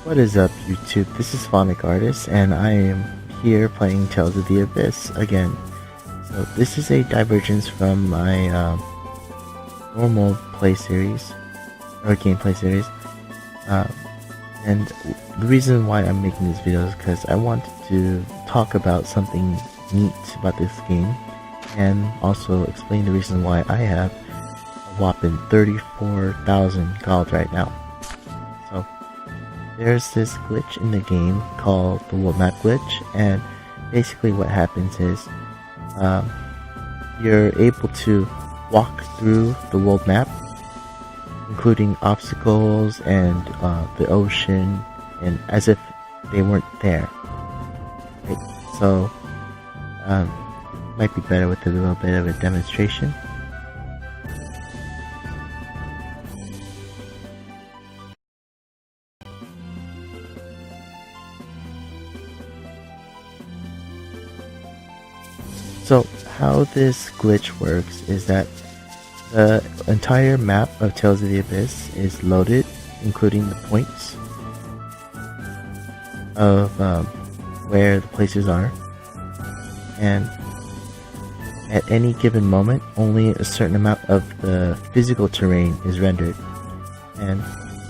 What is up, YouTube? This is Phonic Artist, and I am here playing Tales of the Abyss again. So this is a divergence from my normal play series, or gameplay series. And the reason why I'm making this video is because I wanted to talk about something neat about this game, and also explain the reason why I have a whopping 34,000 gold right now. So there's this glitch in the game called the world map glitch, and basically what happens is you're able to walk through the world map, including obstacles and the ocean, and as if they weren't there. Right? So might be better with a little bit of a demonstration. So how this glitch works is that the entire map of Tales of the Abyss is loaded, including the points of where the places are, and at any given moment only a certain amount of the physical terrain is rendered. And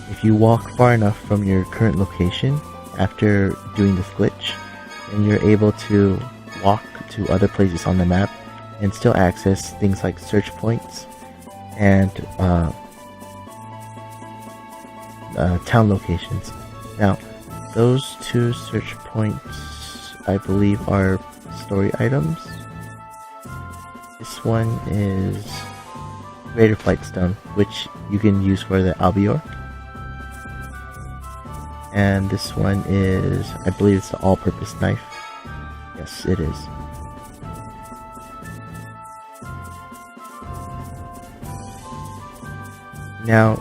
if you walk far enough from your current location after doing this glitch, then you're able to walk to other places on the map and still access things like search points and town locations. Now, those two search points, I believe, are story items. This one is Greater Flightstone, which you can use for the Albiore. And this one is, I believe it's the all-purpose knife. Yes, it is. Now,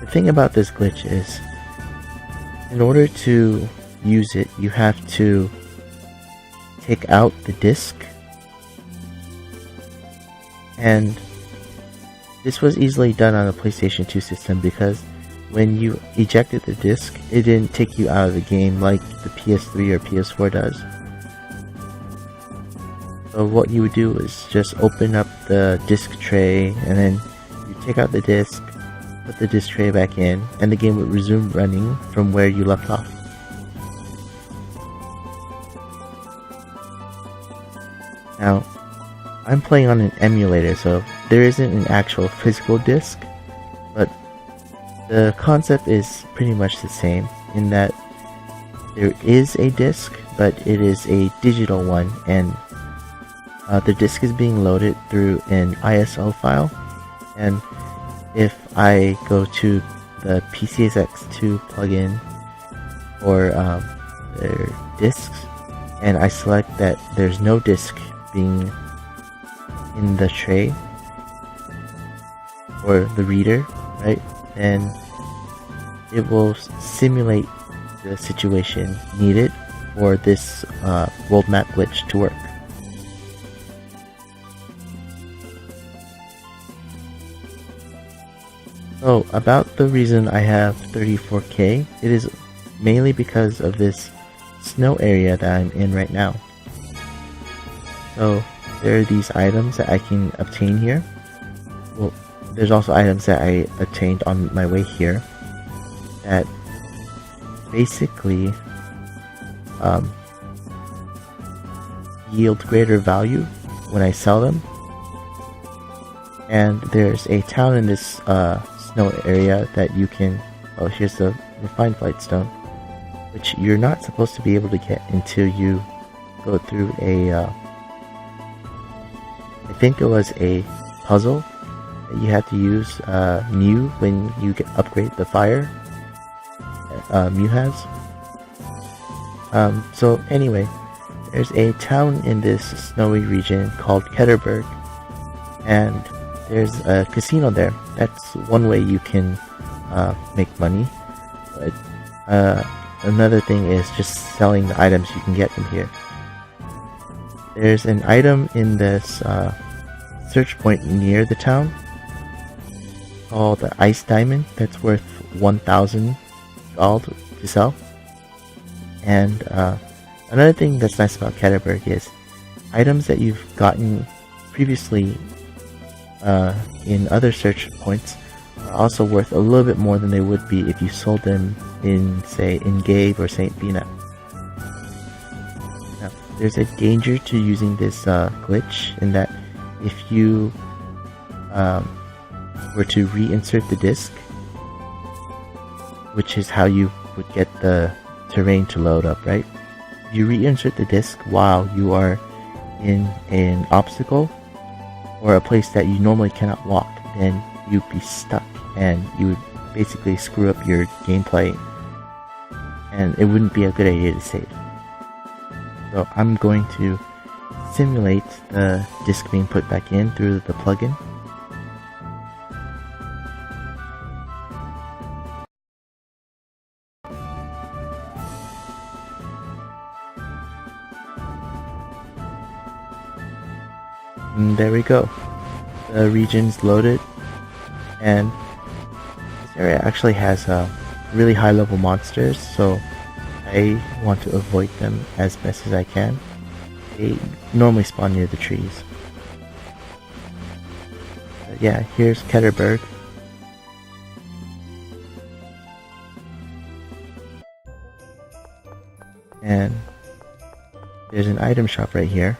the thing about this glitch is, in order to use it, you have to take out the disc, and this was easily done on a PlayStation 2 system because when you ejected the disc, it didn't take you out of the game like the PS3 or PS4 does. So what you would do is just open up the disc tray, and then you take out the disc, put the disc tray back in, and the game would resume running from where you left off. Now, I'm playing on an emulator, so there isn't an actual physical disc, but the concept is pretty much the same in that there is a disc, but it is a digital one, and the disc is being loaded through an ISO file. And if I go to the PCSX2 plugin or their discs, and I select that there's no disc being in the tray or the reader, right, then it will simulate the situation needed for this world map glitch to work. So, about the reason I have 34k, it is mainly because of this snow area that I'm in right now. So, there are these items that I can obtain here. Well, there's also items that I obtained on my way here that basically yield greater value when I sell them. And there's a town in this snow area that you can, oh, here's the refined flightstone, which you're not supposed to be able to get until you go through a I think it was a puzzle that you have to use Mew when you upgrade the fire Mew has. So anyway, there's a town in this snowy region called Ketterberg, and there's a casino there. That's one way you can make money. But another thing is just selling the items you can get from here. There's an item in this search point near the town called the Ice Diamond that's worth 1,000 gold to sell. And another thing that's nice about Ketterberg is items that you've gotten previously in other search points are also worth a little bit more than they would be if you sold them in, say, in Gabe or St. Bina. Now, there's a danger to using this glitch in that if you were to reinsert the disc, which is how you would get the terrain to load up, right? If you reinsert the disc while you are in an obstacle or a place that you normally cannot walk, then you'd be stuck and you would basically screw up your gameplay and it wouldn't be a good idea to save. So I'm going to simulate the disc being put back in through the plugin. And there we go. The region's loaded, and this area actually has really high level monsters, so I want to avoid them as best as I can. They normally spawn near the trees. But yeah, here's Ketterberg. And there's an item shop right here.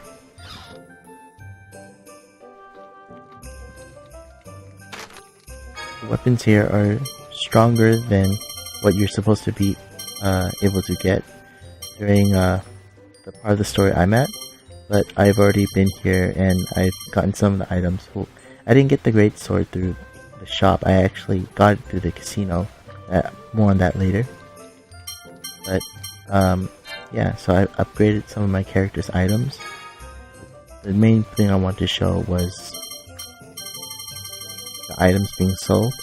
The weapons here are stronger than what you're supposed to be able to get during the part of the story I'm at, but I've already been here and I've gotten some of the items. Well, I didn't get the great sword through the shop, I actually got it through the casino. More on that later. But yeah, so I upgraded some of my character's items. The main thing I wanted to show was the items being sold.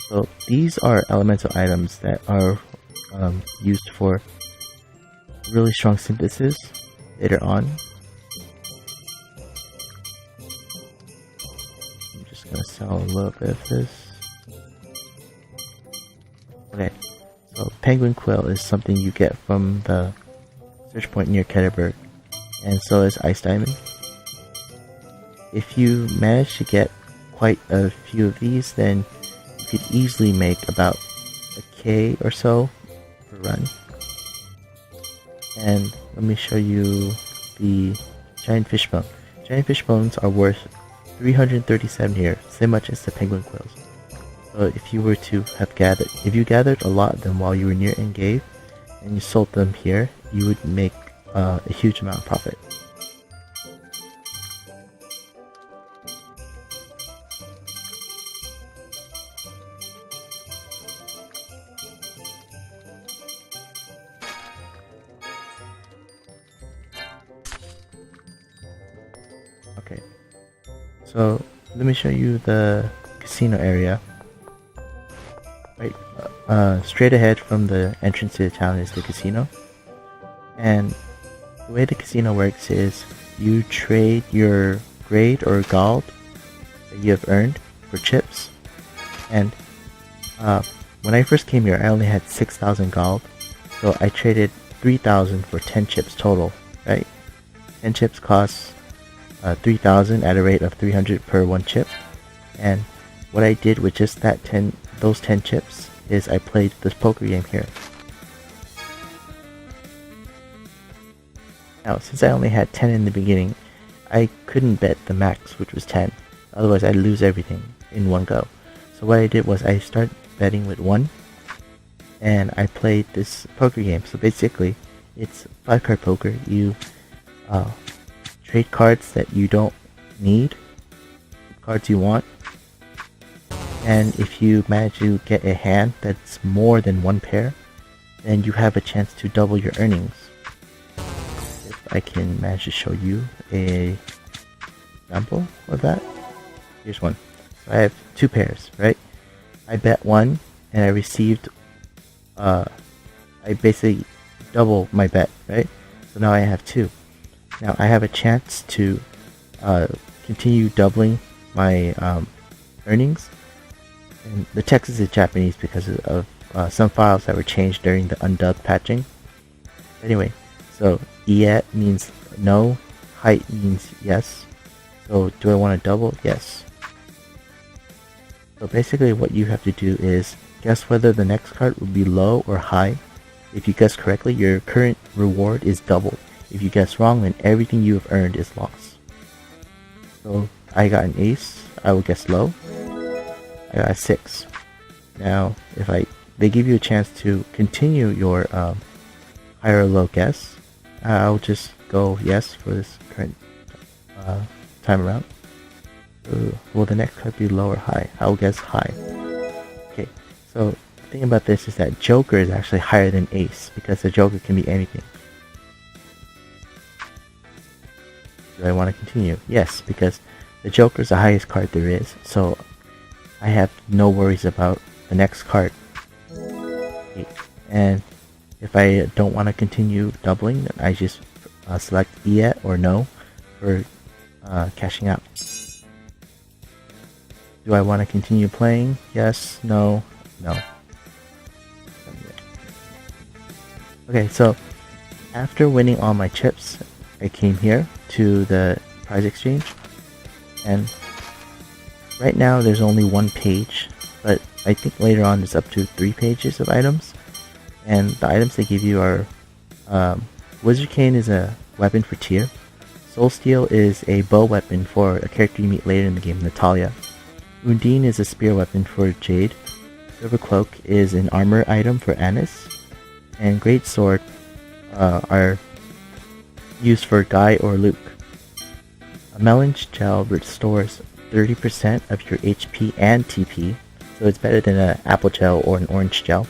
So these are elemental items that are used for really strong synthesis later on. I'm just gonna sell a little bit of this. Okay, so penguin quill is something you get from the search point near Ketterberg, and so is ice diamond. If you manage to get quite a few of these, then you could easily make about a K or so per run. And let me show you the giant fishbone. Giant fishbones are worth 337 here, same much as the penguin quills. So if you were to have if you gathered a lot of them while you were near Engave and you sold them here, you would make a huge amount of profit. Okay, so let me show you the casino area. Right, straight ahead from the entrance to the town is the casino, and the way the casino works is you trade your grade or gold that you have earned for chips. And when I first came here, I only had 6,000 gold, so I traded 3,000 for 10 chips total. Right, 10 chips costs 3,000 at a rate of 300 per one chip. And what I did with just those 10 chips is I played this poker game here. Now, since I only had 10 in the beginning, I couldn't bet the max, which was 10. Otherwise, I'd lose everything in one go. So what I did was I started betting with 1, and I played this poker game. So basically, it's 5-card poker. You trade cards that you don't need, cards you want, and if you manage to get a hand that's more than one pair, then you have a chance to double your earnings. If I can manage to show you a example of that, here's one. So I have 2 pairs, right? I bet 1 and I received I basically double my bet, right? So now I have 2. Now I have a chance to continue doubling my earnings And the text is in Japanese because of some files that were changed during the undubbed patching. Anyway, so iet means no, height means yes. So do I want to double? Yes. So basically what you have to do is guess whether the next card will be low or high. If you guess correctly, your current reward is doubled. If you guess wrong, then everything you have earned is lost. So I got an ace, I will guess low. I got a 6. Now, if they give you a chance to continue your high or low guess, I'll just go yes for this current time around. Will the next card be low or high? I'll guess high. Okay, so the thing about this is that Joker is actually higher than Ace, because the Joker can be anything. Do I want to continue? Yes, because the Joker is the highest card there is, so I have no worries about the next card. Okay. And if I don't want to continue doubling, then I just select iet or no for cashing out. Do I want to continue playing? Yes, no, no. Okay, so after winning all my chips, I came here to the prize exchange, and right now there's only one page, but I think later on there's up to 3 pages of items, and the items they give you are Wizard Cane is a weapon for Tyr, Soul Steel is a bow weapon for a character you meet later in the game, Natalia, Undine is a spear weapon for Jade, Silver Cloak is an armor item for Anis, and Great Sword are used for Guy or Luke. A Melon's Gel restores 30% of your HP and TP, so it's better than an Apple Gel or an Orange Gel.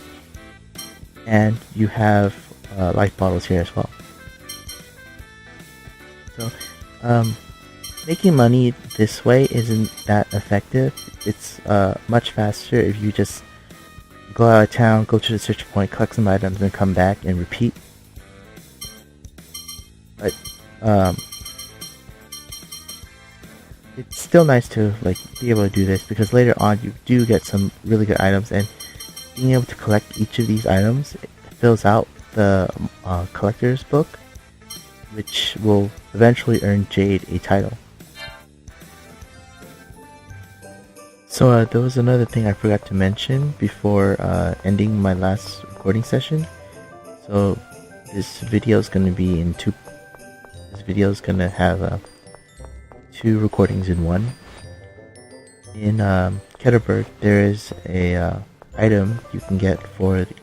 And you have life bottles here as well. So, making money this way isn't that effective. It's much faster if you just go out of town, go to the search point, collect some items, and come back and repeat. But it's still nice to be able to do this, because later on you do get some really good items, and being able to collect each of these items fills out the collector's book, which will eventually earn Jade a title. So there was another thing I forgot to mention before ending my last recording session. So this video is going to be in two. This video is going to have 2 recordings in one. In Ketterberg, there is a item you can get for the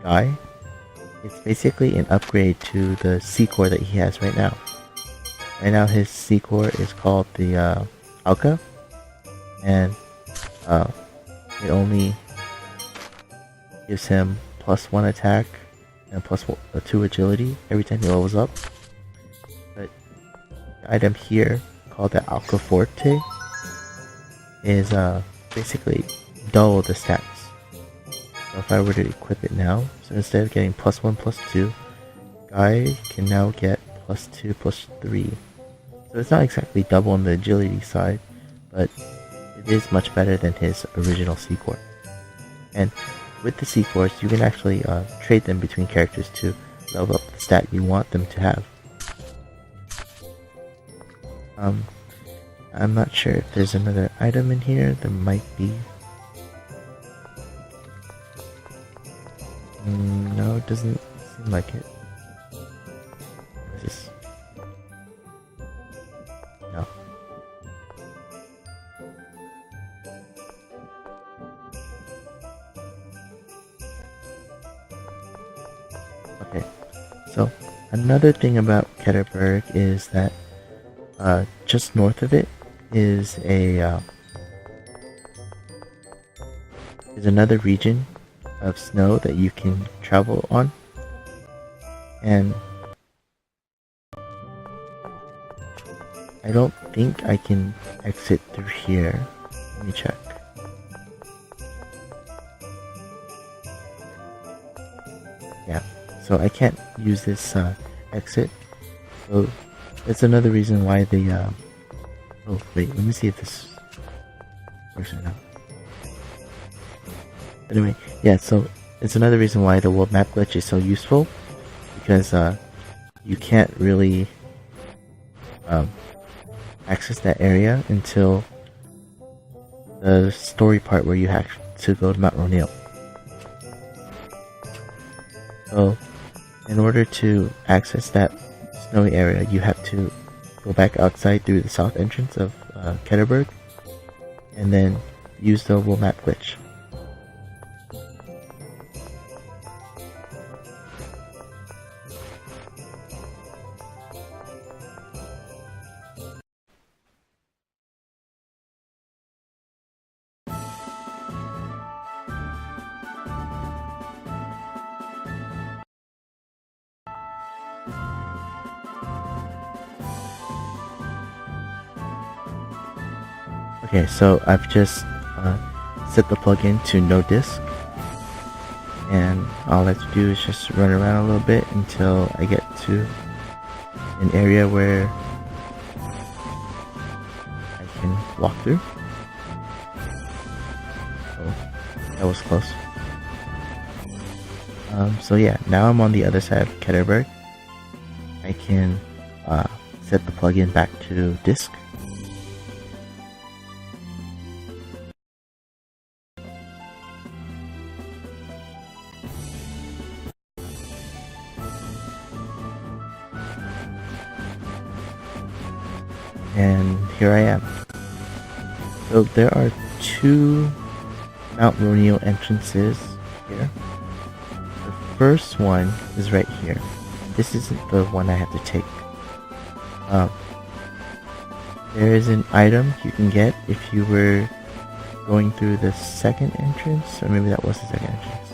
Guy. It's basically an upgrade to the C-Core that he has right now. Right now his C-Core is called the Alka, and it only gives him +1 attack and +2 agility every time he levels up. But the item here, called the Alka Forte, is basically double the stats. So if I were to equip it now, so instead of getting +1/+2, Guy can now get +2/+3. So it's not exactly double on the agility side, but it is much better than his original C-Core. And with the C-Cores, you can actually trade them between characters to level up the stat you want them to have. I'm not sure if there's another item in here. There might be. No, it doesn't seem like it. What is this? No. Okay, so another thing about Ketterberg is that just north of it is another region of snow that you can travel on, and I don't think I can exit through here. Let me check. Yeah, so I can't use this exit, so that's another reason why the oh wait, let me see if this Actually, no. Anyway, yeah, so it's another reason why the world map glitch is so useful, because you can't really access that area until the story part where you have to go to Mount Ronil. So, in order to access that snowy area, you have to go back outside through the south entrance of Ketterberg, and then use the world map glitch. Okay, so I've just set the plugin to no disk, and all I have to do is just run around a little bit until I get to an area where I can walk through. Oh, that was close. So yeah, now I'm on the other side of Ketterberg. I can set the plugin back to disk. And here I am. So there are two Mount Ronil entrances here. The first one is right here. This isn't the one I have to take. There is an item you can get if you were going through the second entrance, or maybe that was the second entrance.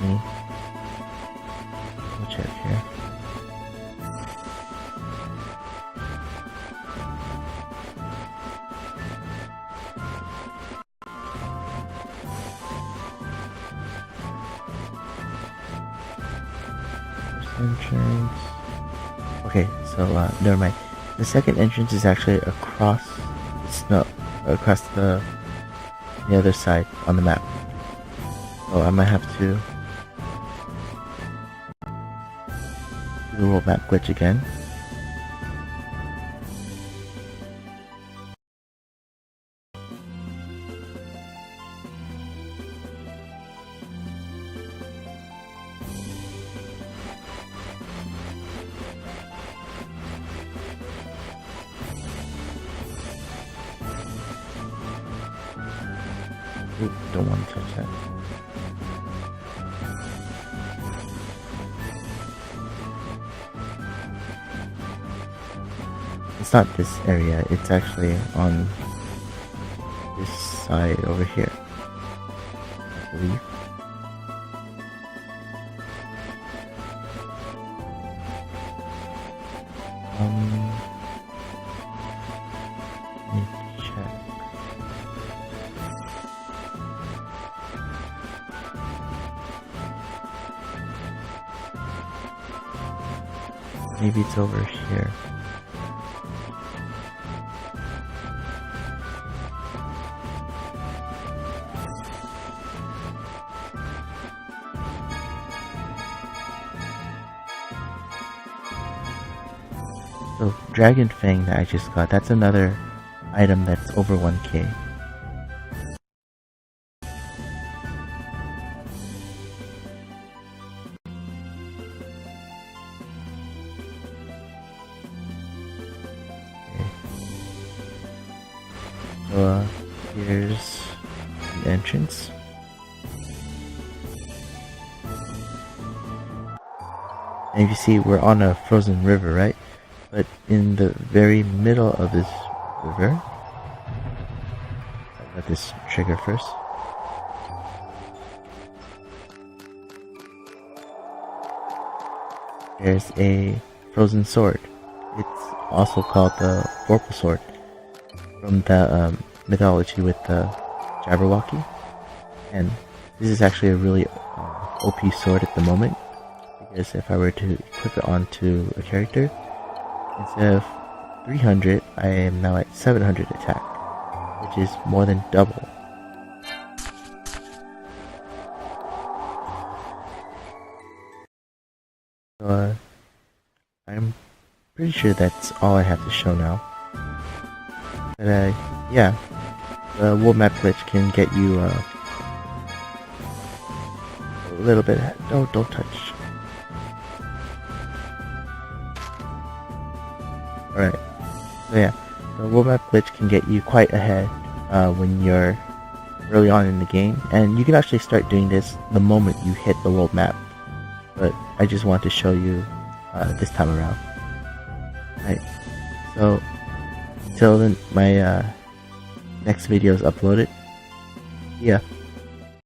We'll check here. Entrance. Okay, so never mind. The second entrance is actually across the snow, across the other side on the map. So I might have to do the world map glitch again. Ooh, don't want to touch that. It's not this area, it's actually on this side over here, I believe. Let me check. Maybe it's over here. So, Dragon Fang that I just got, that's another item that's over 1k. So, here's the entrance. And you see, we're on a frozen river, right? But in the very middle of this river, I'll let this trigger first. There's a frozen sword. It's also called the Vorpal Sword, from the mythology with the Jabberwocky. And this is actually a really OP sword at the moment, because if I were to equip it onto a character, instead of 300, I am now at 700 attack. which is more than double. So, I'm pretty sure that's all I have to show now. But yeah, the world map glitch can get you a little bit. Don't touch. Alright, so yeah, the world map glitch can get you quite ahead when you're early on in the game, and you can actually start doing this the moment you hit the world map. But I just want to show you this time around. Right, so until then, my next video is uploaded. Yeah.